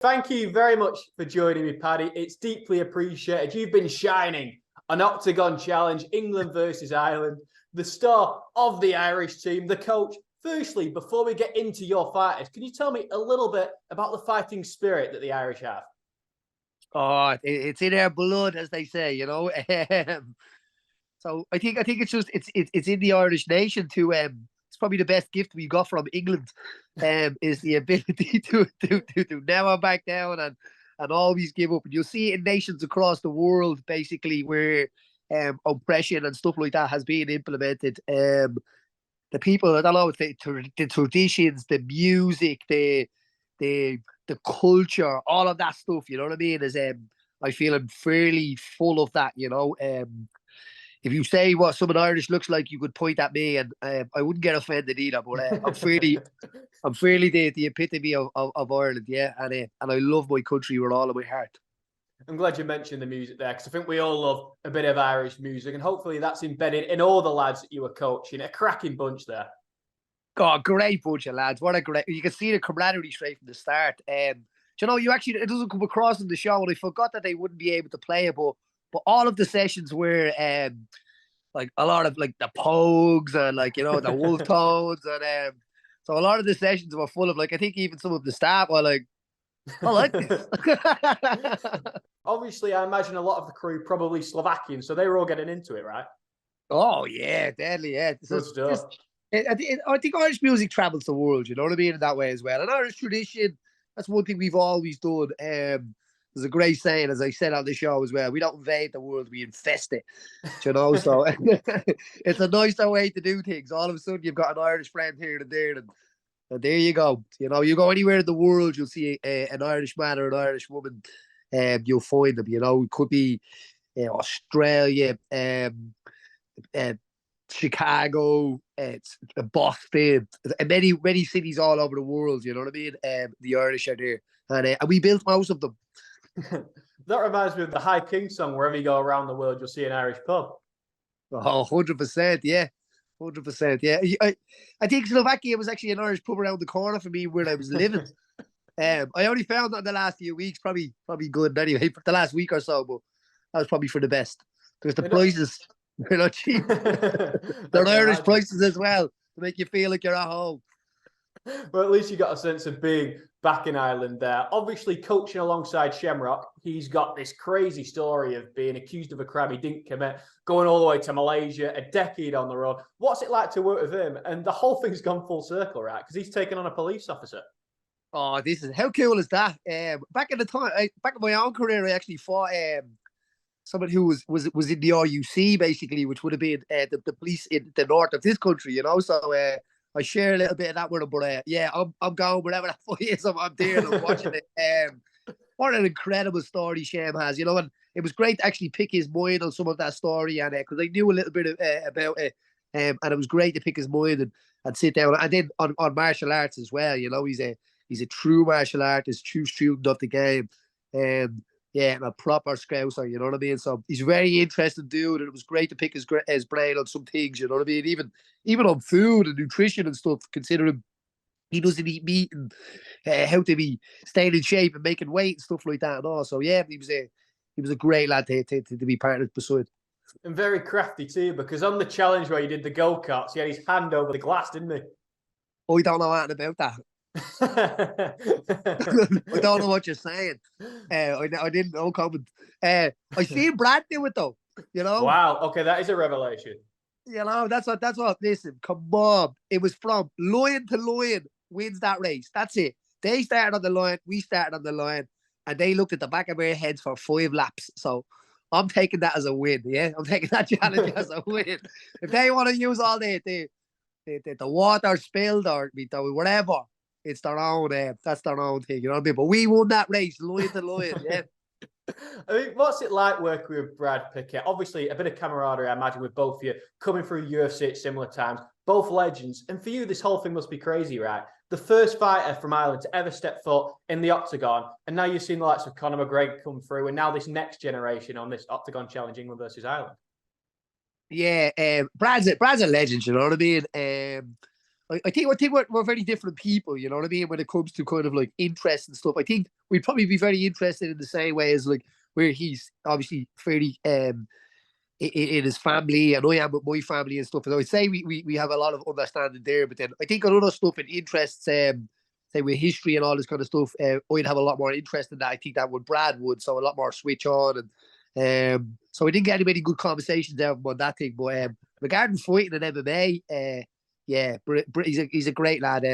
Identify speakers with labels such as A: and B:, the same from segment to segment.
A: Thank you very much for joining me, Paddy. It's deeply appreciated. You've been shining an Octagon challenge, England versus Ireland, the star of the Irish team, the coach. Firstly, before we get into your fighters, can you tell me a little bit about the fighting spirit that the Irish have?
B: Oh, it's in our blood, as they say, So I think it's in the Irish nation to it's probably the best gift we got from England, is the ability to never back down and always give up. And you'll see it in nations across the world, basically, where oppression and stuff like that has been implemented. The people, I don't know, the traditions, the music, the the culture, all of that stuff. You know what I mean? Is I feel I'm fairly full of that. If you say what someone Irish looks like, you could point at me, and I wouldn't get offended either. But I'm fairly the epitome of Ireland, yeah, and I love my country with all of my heart.
A: I'm glad you mentioned the music there, because I think we all love a bit of Irish music, and hopefully that's embedded in all the lads that you were coaching. A cracking bunch there.
B: God, great bunch of lads. What a great! You can see the camaraderie straight from the start. You actually, it doesn't come across in the show, and I forgot that they wouldn't be able to play it, but all of the sessions were like a lot of like the Pogues and the Wolf Tones, and so a lot of the sessions were full of, like, I think even some of the staff were like, I like this.
A: Obviously, I imagine a lot of the crew probably Slovakian, so they were all getting into it, right?
B: Oh yeah, deadly, yeah.
A: Good stuff.
B: I think Irish music travels the world, you know what I mean, in that way as well. And Irish tradition, that's one thing we've always done. There's a great saying, as I said on the show as well, we don't invade the world, we infest it. So it's a nicer way to do things. All of a sudden, you've got an Irish friend here and there, and there you go. You go anywhere in the world, you'll see an Irish man or an Irish woman. You'll find them. It could be Australia, Chicago, Boston, and many cities all over the world. You know what I mean? The Irish are there, and we built most of them.
A: That reminds me of the High King song. Wherever you go around the world, you'll see an Irish pub.
B: Oh, 100%, yeah. 100%, yeah. I think Slovakia was actually an Irish pub around the corner for me where I was living. I only found that in the last few weeks, probably good anyway, for the last week or so, but that was probably for the best. Because the prices, they're not cheap. They're Irish prices as well, to make you feel like you're at home.
A: Well, at least you got a sense of being back in Ireland there. Obviously, coaching alongside Shamrock, he's got this crazy story of being accused of a crime he didn't commit, going all the way to Malaysia, a decade on the road. What's it like to work with him? And the whole thing's gone full circle, right? Because he's taken on a police officer.
B: Oh, how cool is that? Back in the time, back in my own career, I actually fought someone who was in the RUC, basically, which would have been the police in the north of this country, So I share a little bit of that with him, but yeah, I'm going wherever that fight is. I'm there and I'm watching it. What an incredible story Shem has, and it was great to actually pick his mind on some of that story, and because I knew a little bit about it, and it was great to pick his mind and sit down, and then on martial arts as well. He's a true martial artist, true student of the game, yeah, and a proper scouser, you know what I mean? So he's a very interesting dude, and it was great to pick his brain on some things, you know what I mean? Even on food and nutrition and stuff, considering he doesn't eat meat, and how to be staying in shape and making weight and stuff like that and all. So yeah, he was a great lad to be partnered beside.
A: And very crafty too, because on the challenge where he did the go-karts, he had his hand over the glass, didn't he?
B: Oh, we don't know anything about that. I don't know what you're saying. I didn't know comment. I seen Brad do it though.
A: Wow. Okay, that is a revelation.
B: That's what. Listen, come on. It was from line to line wins that race. That's it. They started on the line. We started on the line, and they looked at the back of our heads for 5 laps. So I'm taking that as a win. Yeah, I'm taking that challenge as a win. If they want to use all the water spilled or whatever, it's their own. That's their own thing, you know what I mean? But we won that race, line to line. Yeah.
A: I mean, what's it like working with Brad Pickett? Obviously, a bit of camaraderie, I imagine, with both of you coming through UFC at similar times. Both legends, and for you, this whole thing must be crazy, right? The first fighter from Ireland to ever step foot in the Octagon, and now you've seen the likes of Conor McGregor come through, and now this next generation on this Octagon challenge, England versus Ireland.
B: Yeah, Brad's a legend, you know what I mean? I think we're very different people, you know what I mean, when it comes to kind of like interest and stuff. I think we'd probably be very interested in the same way as like where he's obviously fairly in his family, and I am with my family and stuff. And I would say we have a lot of understanding there. But then I think on other stuff and interests, say with history and all this kind of stuff, I'd have a lot more interest in that. I think that would Brad would, so a lot more switch on. And so I didn't get any many good conversations out on that thing. But regarding fighting and MMA, yeah, he's a great lad.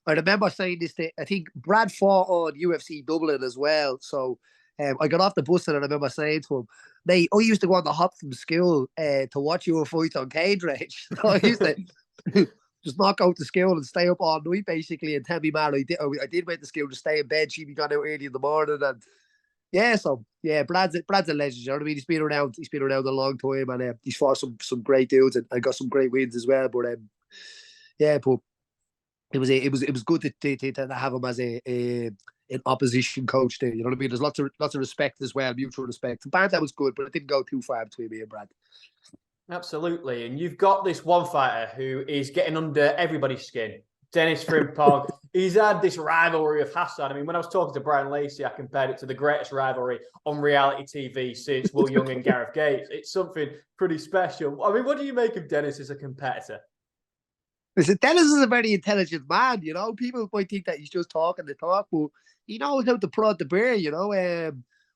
B: I remember saying this to, I think Brad fought on UFC Dublin as well. So I got off the bus and I remember saying to him, mate, I used to go on the hop from school to watch your fight on Cage Rage. So I used to just knock out to school and stay up all night basically and tell me, man, I did went to school to stay in bed. She'd be gone out early in the morning. And yeah, so yeah, Brad's a legend. You know what I mean? He's been around a long time, and he's fought some great dudes and got some great wins as well. But yeah, but it was good to have him as an opposition coach there. You know what I mean? There's lots of respect as well, mutual respect. Banter was good, but it didn't go too far between me and Brad.
A: Absolutely. And you've got this one fighter who is getting under everybody's skin. Dennis Frimpong. He's had this rivalry of Hassan. I mean, when I was talking to Brian Lacey, I compared it to the greatest rivalry on reality TV since Will Young and Gareth Gates. It's something pretty special. I mean, what do you make of Dennis as a competitor?
B: Listen, Dennis is a very intelligent man, you know. People might think that he's just talking the talk, but he knows how to prod the bear, you know.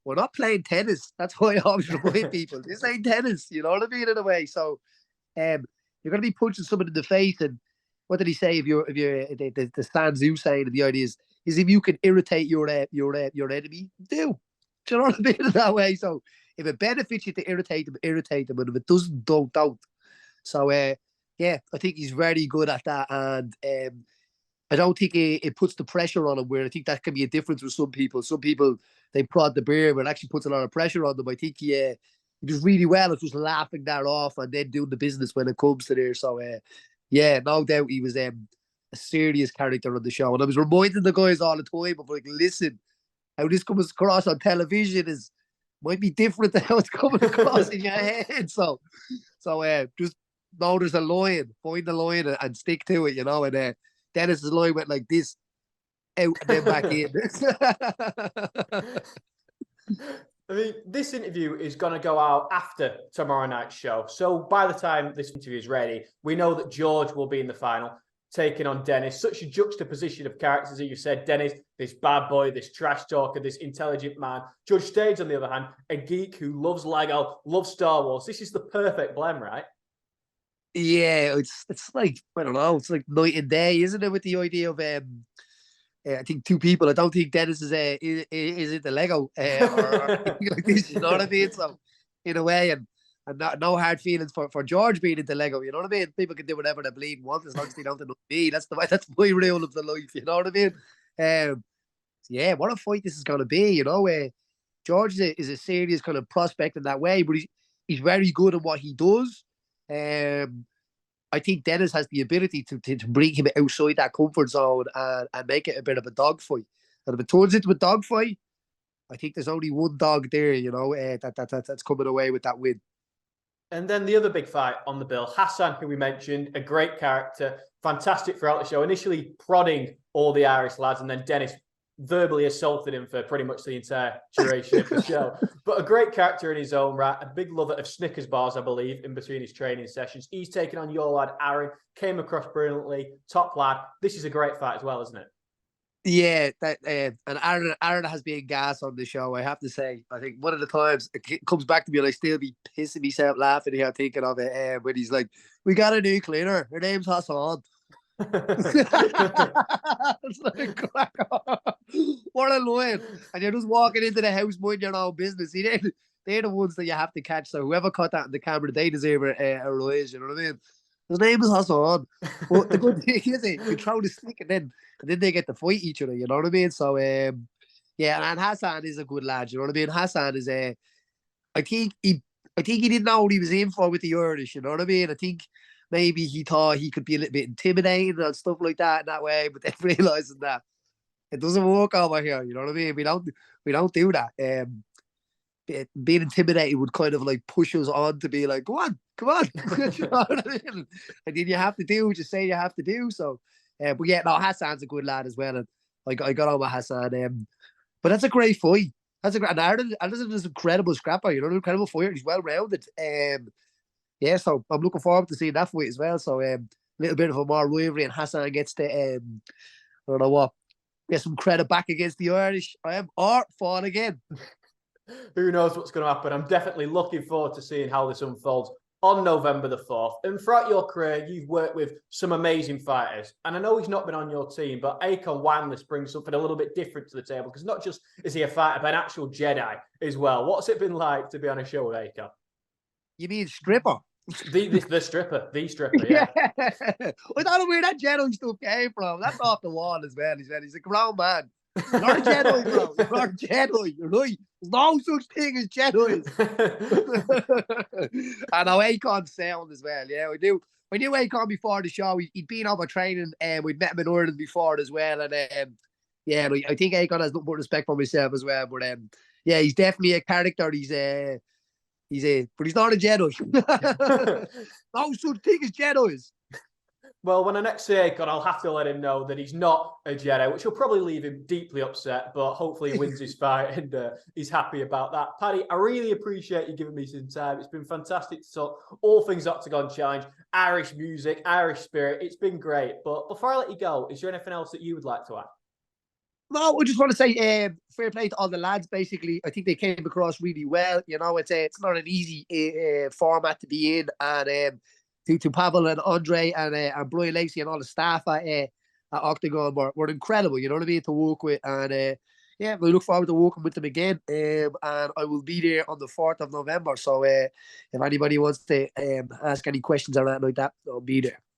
B: We're not playing tennis. That's why I always remind people. This ain't tennis, you know what I mean, in a way. So you're gonna be punching someone in the face, and what did he say? If you're the Stan Tzu saying, and the idea is if you can irritate your enemy, do. Do you know what I mean in that way? So if it benefits you to irritate them, and if it doesn't, don't. So yeah, I think he's very good at that, and I don't think it puts the pressure on him. Where I think that can be a difference with some people. Some people they prod the bear, but it actually puts a lot of pressure on them. I think he does really well at just laughing that off and then doing the business when it comes to there. So yeah, no doubt he was a serious character on the show, and I was reminding the guys all the time of like, listen, how this comes across on television might be different than how it's coming across in your head. So just know there's a line, find the line and stick to it, you know. And Dennis's line went like this, out and then back in.
A: I mean, this interview is going to go out after tomorrow night's show. So by the time this interview is ready, we know that George will be in the final, taking on Dennis. Such a juxtaposition of characters, as you said. Dennis, this bad boy, this trash talker, this intelligent man. Judge Stage, on the other hand, a geek who loves Lego, loves Star Wars. This is the perfect blend, right?
B: Yeah, it's like, I don't know, it's like night and day, isn't it? With the idea of I think two people. I don't think Dennis is into Lego or like this. You know what I mean? So in a way, and no hard feelings for George being into Lego. You know what I mean? People can do whatever they bleed want as long as they don't annoy me. That's my rule of the life. You know what I mean? Yeah, what a fight this is going to be. You know, George is a serious kind of prospect in that way, but he's very good at what he does. I think Dennis has the ability to bring him outside that comfort zone and make it a bit of a dogfight. And if it turns into a dogfight, I think there's only one dog there, you know, that's coming away with that win.
A: And then the other big fight on the bill, Hassan, who we mentioned, a great character, fantastic throughout the show, initially prodding all the Irish lads, and then Dennis verbally assaulted him for pretty much the entire duration of the show. But a great character in his own right, a big lover of Snickers bars, I believe, in between his training sessions. He's taken on your lad, Aaron, came across brilliantly, top lad. This is a great fight as well, isn't it?
B: Yeah, and Aaron has been gas on the show, I have to say. I think one of the times it comes back to me and I still be pissing myself laughing here thinking of it when he's like, we got a new cleaner, her name's Hassan. It's like, crack on. What a line. And you're just walking into the house minding your own business. See, they're the ones that you have to catch. So whoever caught that in the camera, they deserve a rise, you know what I mean? His name is Hassan. But the good thing is you throw the stick and then they get to fight each other, you know what I mean? So yeah, and Hassan is a good lad, you know what I mean? Hassan is I think he didn't know what he was in for with the Irish, you know what I mean? I think maybe he thought he could be a little bit intimidating and stuff like that in that way, but then realizing that it doesn't work over here, you know what I mean? We don't do that. Being intimidated would kind of like push us on to be like, go on, Come on. You know what I mean? And then you have to do what you say you have to do. So, but yeah, no, Hassan's a good lad as well. And I got on with Hassan. But that's a great fight. That's a great, and Ireland is an incredible scrapper, you know, an incredible fighter. He's well rounded. Yeah, so I'm looking forward to seeing that fight as well. So, a little bit of a more rivalry, and Hassan gets the, I don't know what, get some credit back against the Irish. I am art fought again.
A: Who knows what's going to happen? I'm definitely looking forward to seeing how this unfolds on November the 4th. And throughout your career, you've worked with some amazing fighters. And I know he's not been on your team, but Akon Wanless brings something a little bit different to the table, because not just is he a fighter, but an actual Jedi as well. What's it been like to be on a show with Akon?
B: You mean stripper?
A: The stripper, yeah.
B: I don't know where that Jedi stuff came from. That's off the wall as well. He's a grown man. You're not a Jedi, bro. You're not a Jedi. You're right. There's no such thing as Jedis. I know Akon's sound as well. Yeah, we do. We knew Akon before the show. He'd been over training, and we'd met him in Ireland before as well. And yeah, I think Akon has nothing but respect for myself as well. But yeah, he's definitely a character. But he's not a Jedi. No such thing as Jedis.
A: Well, when I next see Akon, I'll have to let him know that he's not a Jedi, which will probably leave him deeply upset, but hopefully he wins his fight and he's happy about that. Paddy, I really appreciate you giving me some time. It's been fantastic to talk all things Oktagon Challenge, Irish music, Irish spirit. It's been great. But before I let you go, is there anything else that you would like to add?
B: No, I just want to say fair play to all the lads, basically. I think they came across really well. You know, it's not an easy format to be in. And to Pavel and Andre and Brian Lacey and all the staff at Oktagon were incredible, you know what I mean, to work with. And yeah, we look forward to working with them again. And I will be there on the 4th of November. So if anybody wants to ask any questions or anything like that, I'll be there.